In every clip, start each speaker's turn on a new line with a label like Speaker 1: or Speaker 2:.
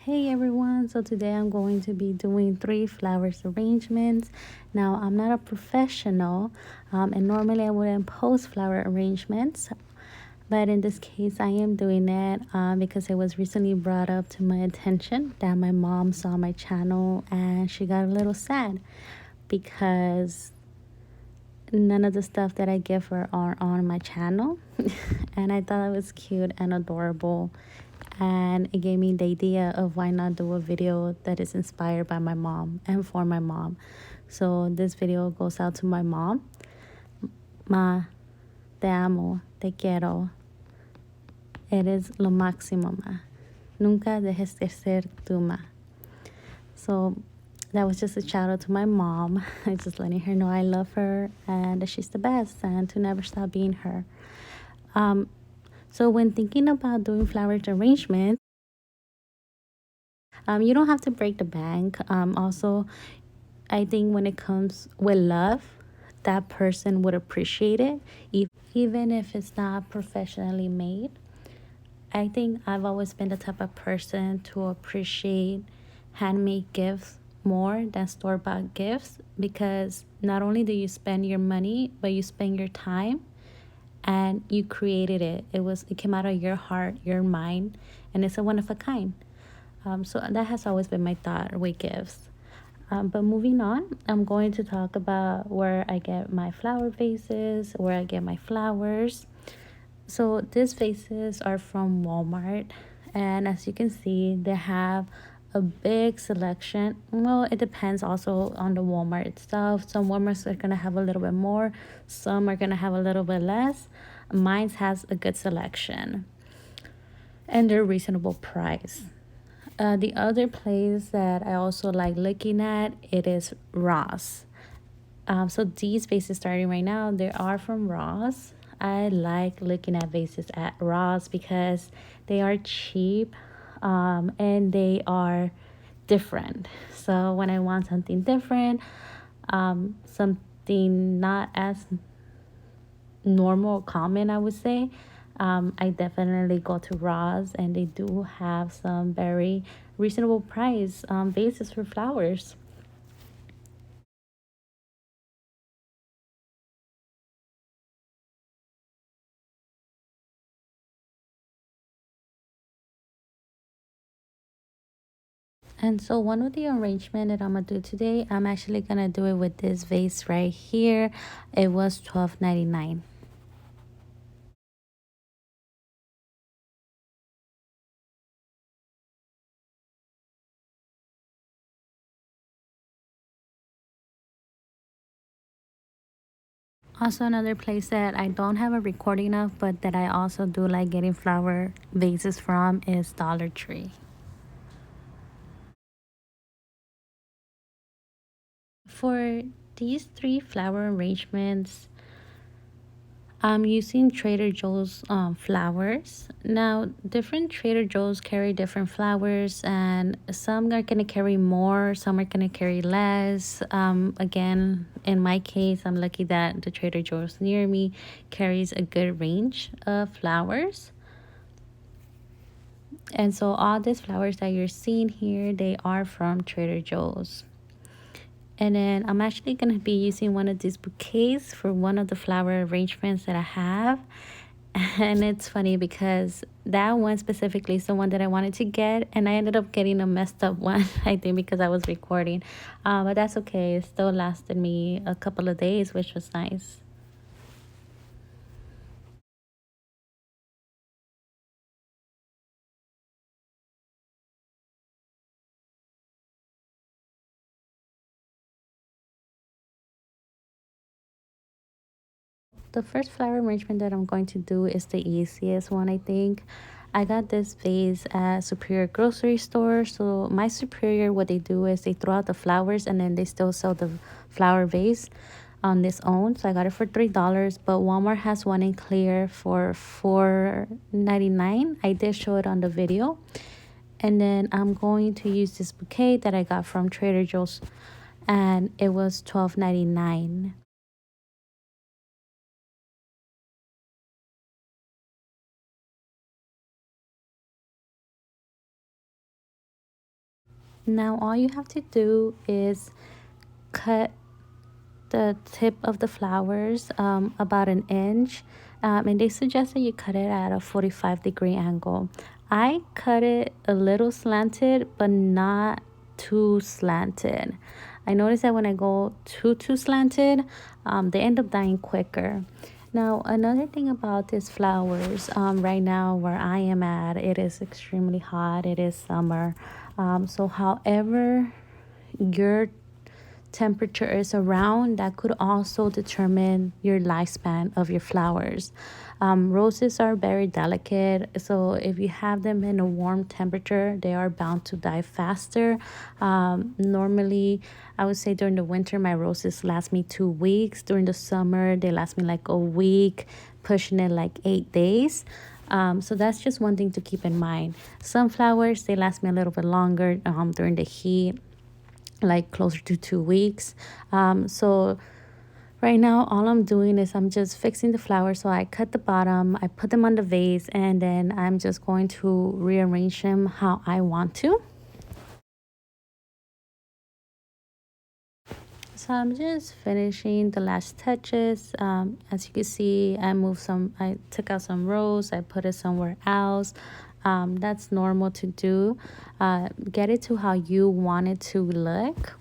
Speaker 1: Hey everyone, so today I'm going to be doing 3 flowers arrangements. Now I'm not a professional, and normally I wouldn't post flower arrangements, but in this case I am doing it because it was recently brought up to my attention that my mom saw my channel and she got a little sad because none of the stuff that I give her are on my channel. And I thought it was cute and adorable, and it gave me the idea of why not do a video that is inspired by my mom and for my mom. So this video goes out to my mom. Ma, te amo, te quiero. Eres lo máximo, ma. Nunca dejes de ser tú, ma. So that was just a shout out to my mom. I just letting her know I love her and that she's the best and to never stop being her. So when thinking about doing flower arrangements, you don't have to break the bank. Also, I think when it comes with love, that person would appreciate it, even if it's not professionally made. I think I've always been the type of person to appreciate handmade gifts more than store-bought gifts, because not only do you spend your money, but you spend your time and you created it. It came out of your heart, your mind, and it's a one of a kind. So that has always been my thought with gifts. But moving on, I'm going to talk about where I get my flower vases, where I get my flowers. So these vases are from Walmart, and as you can see, they have a big selection. Well, it depends also on the Walmart itself. Some Walmarts are gonna have a little bit more, some are gonna have a little bit less. Mine has a good selection, and they're reasonable price. The other place that I also like looking at, it is Ross. So these vases starting right now, they are from Ross. I like looking at vases at Ross because they are cheap, and they are different. So when I want something different, something not as normal, common, I would say, I definitely go to Ross, and they do have some very reasonable price vases for flowers. And so one of the arrangement that I'm gonna do today, I'm actually gonna do it with this vase right here. It was $12.99. Also, another place that I don't have a recording of, but that I also do like getting flower vases from, is Dollar Tree. For these 3 flower arrangements, I'm using Trader Joe's flowers. Now, different Trader Joe's carry different flowers, and some are going to carry more, some are going to carry less. Again, in my case, I'm lucky that the Trader Joe's near me carries a good range of flowers. And so all these flowers that you're seeing here, they are from Trader Joe's. And then I'm actually going to be using one of these bouquets for one of the flower arrangements that I have. And it's funny because that one specifically is the one that I wanted to get, and I ended up getting a messed up one, I think because I was recording. But that's okay. It still lasted me a couple of days, which was nice. The first flower arrangement that I'm going to do is the easiest one, I think. I got this vase at Superior grocery store. So my Superior, what they do is they throw out the flowers and then they still sell the flower vase on its own. So I got it for $3, but Walmart has one in clear for $4.99. I did show it on the video. And then I'm going to use this bouquet that I got from Trader Joe's, and it was $12.99. Now all you have to do is cut the tip of the flowers about an inch, and they suggest that you cut it at a 45-degree angle. I cut it a little slanted but not too slanted. I noticed that when I go too slanted, they end up dying quicker. Now another thing about these flowers, right now where I am at, it is extremely hot. It is summer, so however your temperature is around, that could also determine your lifespan of your flowers. Roses are very delicate, so if you have them in a warm temperature, they are bound to die faster. Normally, I would say during the winter, my roses last me 2 weeks. During the summer, they last me like a week, pushing it like 8 days. So that's just one thing to keep in mind. Some flowers, they last me a little bit longer during the heat, like closer to 2 weeks. So right now all I'm doing is I'm just fixing the flowers. So I cut the bottom, I put them on the vase, and then I'm just going to rearrange them how I want to. So I'm just finishing the last touches. As you can see, I took out some rows, I put it somewhere else. That's normal to do. Get it to how you want it to look.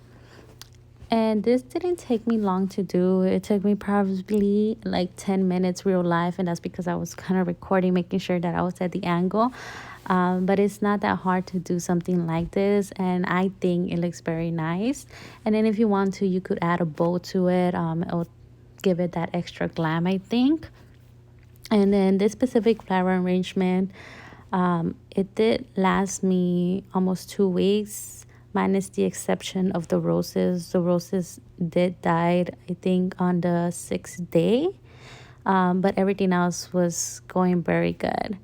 Speaker 1: And this didn't take me long to do. It took me probably like 10 minutes real life. And that's because I was kind of recording, making sure that I was at the angle. But it's not that hard to do something like this. And I think it looks very nice. And then if you want to, you could add a bow to it. It'll give it that extra glam, I think. And then this specific flower arrangement, it did last me almost 2 weeks, minus the exception of the roses. The roses did died, I think, on the 6th day, but everything else was going very good.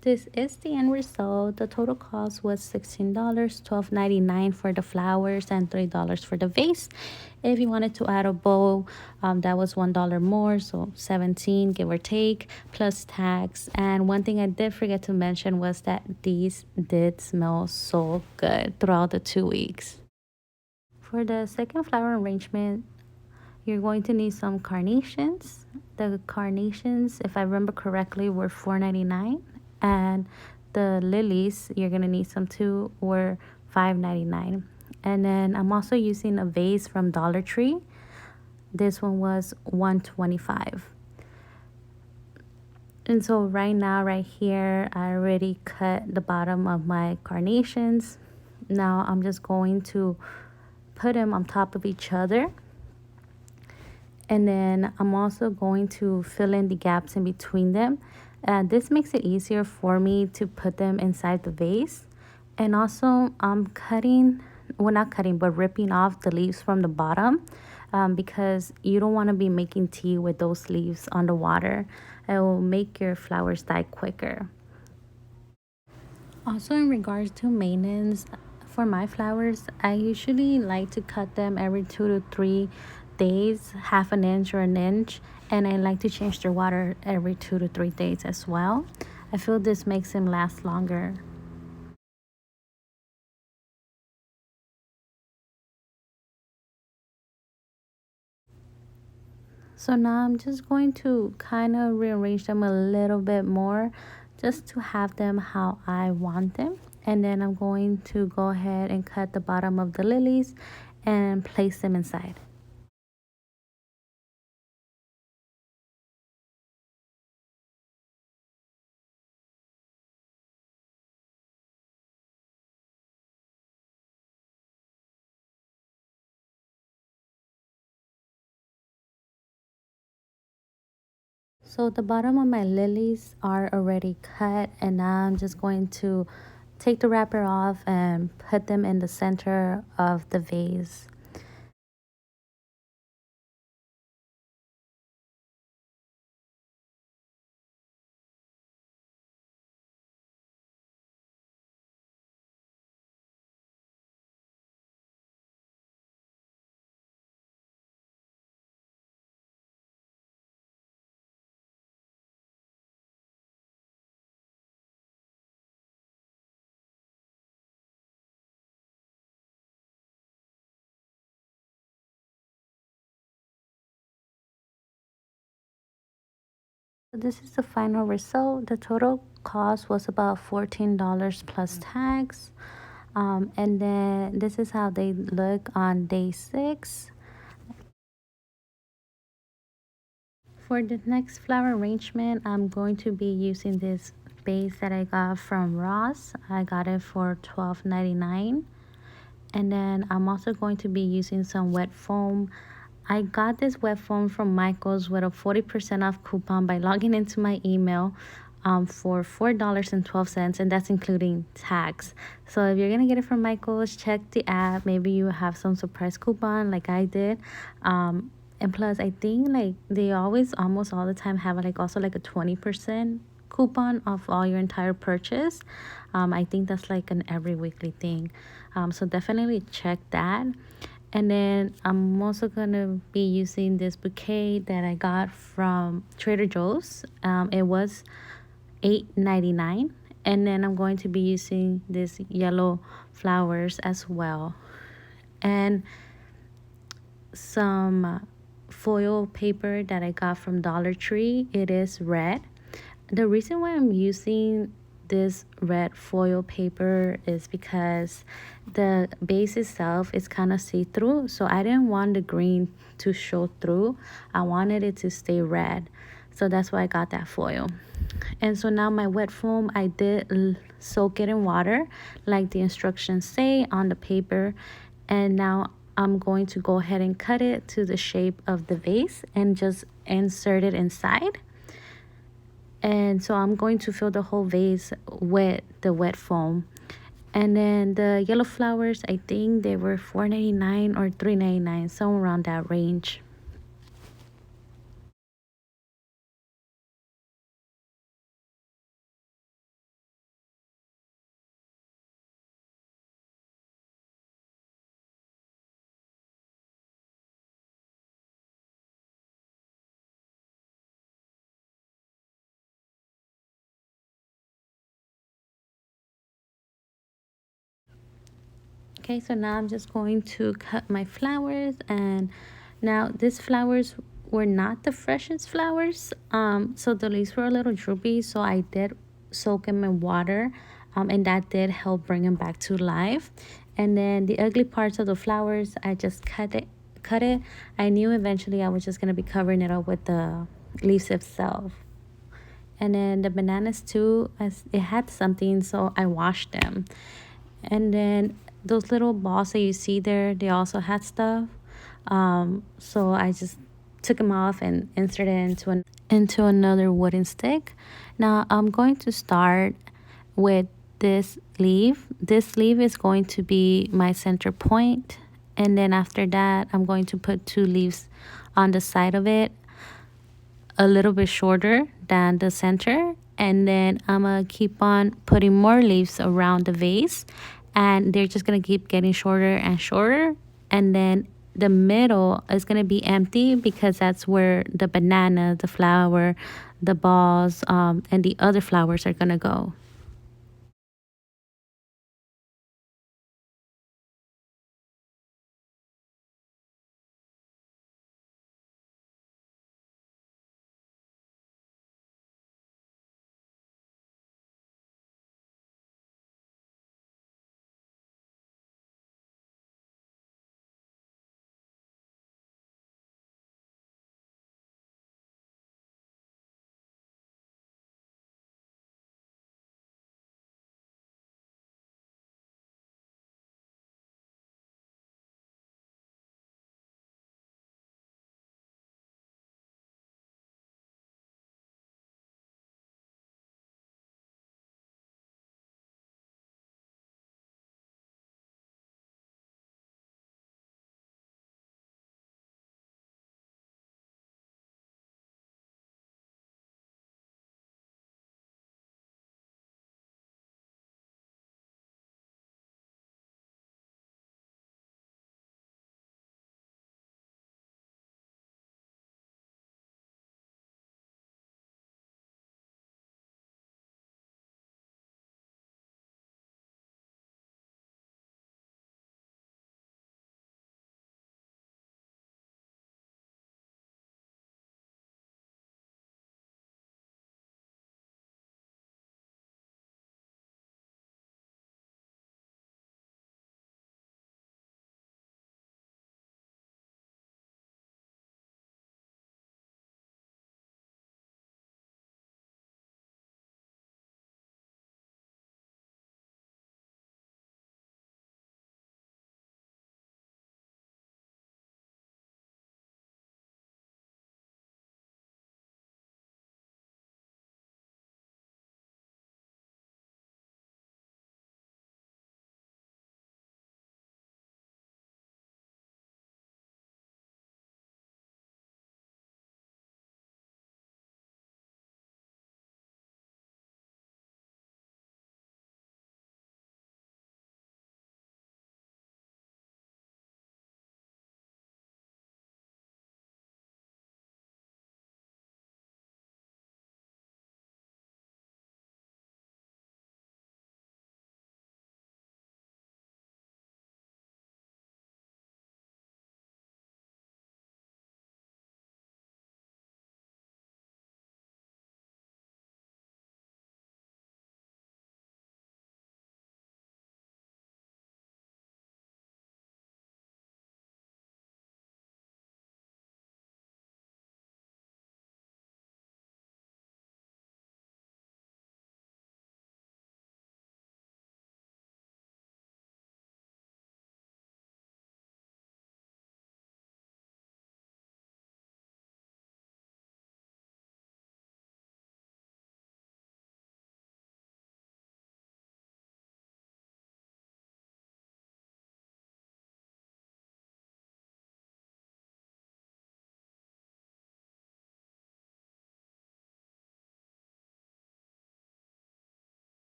Speaker 1: This is the end result. The total cost was $16, $12.99 for the flowers, and $3 for the vase. If you wanted to add a bow, that was $1 more, so 17 give or take, plus tax. And one thing I did forget to mention was that these did smell so good throughout the 2 weeks. For the second flower arrangement, you're going to need some carnations. The carnations, if I remember correctly, were $4.99, and the lilies, you're gonna need some too, were $5.99. And then I'm also using a vase from Dollar Tree. This one was $1.25. And so right now, right here, I already cut the bottom of my carnations. Now I'm just going to put them on top of each other. And then I'm also going to fill in the gaps in between them. This makes it easier for me to put them inside the vase. And also I'm cutting, well, not cutting, but ripping off the leaves from the bottom, because you don't want to be making tea with those leaves on the water. It will make your flowers die quicker. Also, in regards to maintenance, for my flowers, I usually like to cut them every 2 to 3 days, half an inch or an inch, and I like to change their water every 2 to 3 days as well. I feel this makes them last longer. So now I'm just going to kind of rearrange them a little bit more, just to have them how I want them. And then I'm going to go ahead and cut the bottom of the lilies and place them inside. So the bottom of my lilies are already cut, and now I'm just going to take the wrapper off and put them in the center of the vase. This is the final result. The total cost was about $14 plus tax. And then this is how they look on day 6. For the next flower arrangement, I'm going to be using this base that I got from Ross. I got it for $12.99. And then I'm also going to be using some wet foam. I got this wet foam from Michael's with a 40% off coupon by logging into my email for $4.12, and that's including tax. So if you're gonna get it from Michael's, check the app. Maybe you have some surprise coupon like I did. And plus, I think like they always, almost all the time, have like also like a 20% coupon off all your entire purchase. I think that's like an every weekly thing. So definitely check that. And then I'm also gonna be using this bouquet that I got from Trader Joe's. It was $8.99. And then I'm going to be using this yellow flowers as well. And some foil paper that I got from Dollar Tree. It is red. The reason why I'm using this red foil paper is because the base itself is kind of see-through, so I didn't want the green to show through. I wanted it to stay red, so that's why I got that foil. And so now my wet foam, I did soak it in water like the instructions say on the paper, and now I'm going to go ahead and cut it to the shape of the vase and just insert it inside. And so I'm going to fill the whole vase with the wet foam. And then the yellow flowers, I think they were $4.99 or $3.99, somewhere around that range. Okay, so now I'm just going to cut my flowers. And now these flowers were not the freshest flowers. So the leaves were a little droopy, so I did soak them in water. And that did help bring them back to life. And then the ugly parts of the flowers, I just cut it. I knew eventually I was just gonna be covering it up with the leaves itself. And then the bananas too, as it had something, so I washed them. And then those little balls that you see there, they also had stuff. So I just took them off and inserted it into another wooden stick. Now I'm going to start with this leaf. This leaf is going to be my center point, and then after that I'm going to put 2 leaves on the side of it, a little bit shorter than the center, and then I'm gonna keep on putting more leaves around the vase, and they're just gonna keep getting shorter and shorter. And then the middle is gonna be empty because that's where the banana, the flower, the balls, and the other flowers are gonna go.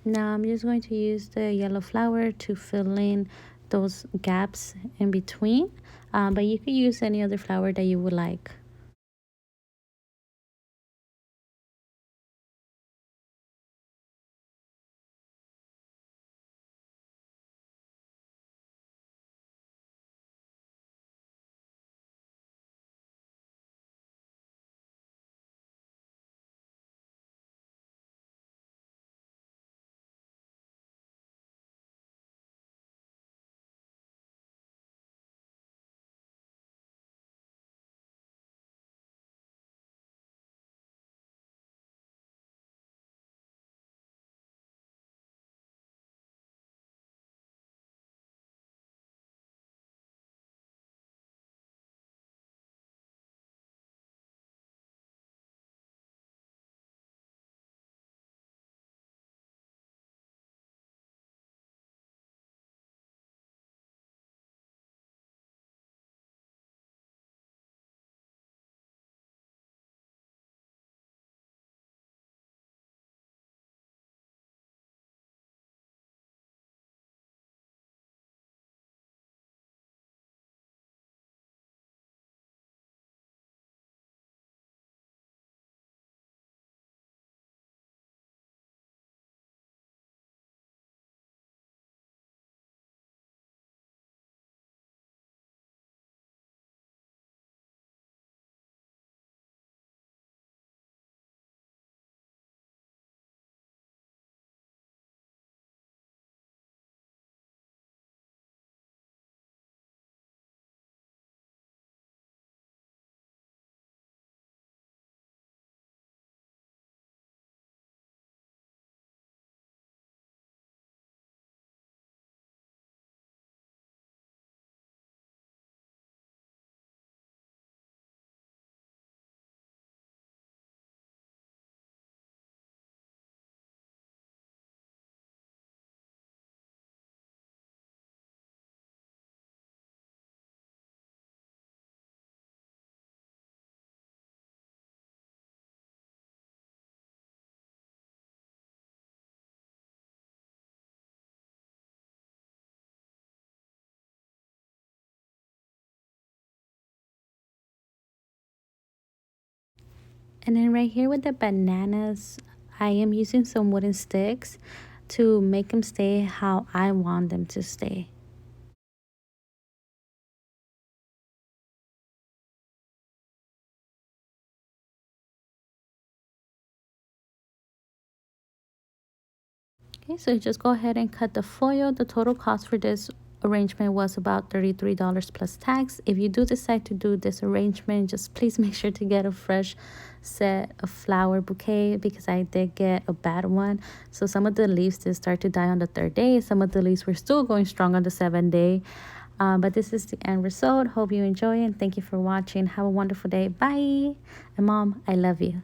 Speaker 1: Now I'm just going to use the yellow flower to fill in those gaps in between. But you could use any other flower that you would like. And then right here with the bananas, I am using some wooden sticks to make them stay how I want them to stay. Okay, so just go ahead and cut the foil. The total cost for this arrangement was about $33 plus tax. If you do decide to do this arrangement, just please make sure to get a fresh set of flower bouquet, because I did get a bad one. So some of the leaves did start to die on the third day. Some of the leaves were still going strong on the seventh day. But this is the end result. Hope you enjoy it, and thank you for watching. Have a wonderful day. Bye. And Mom, I love you.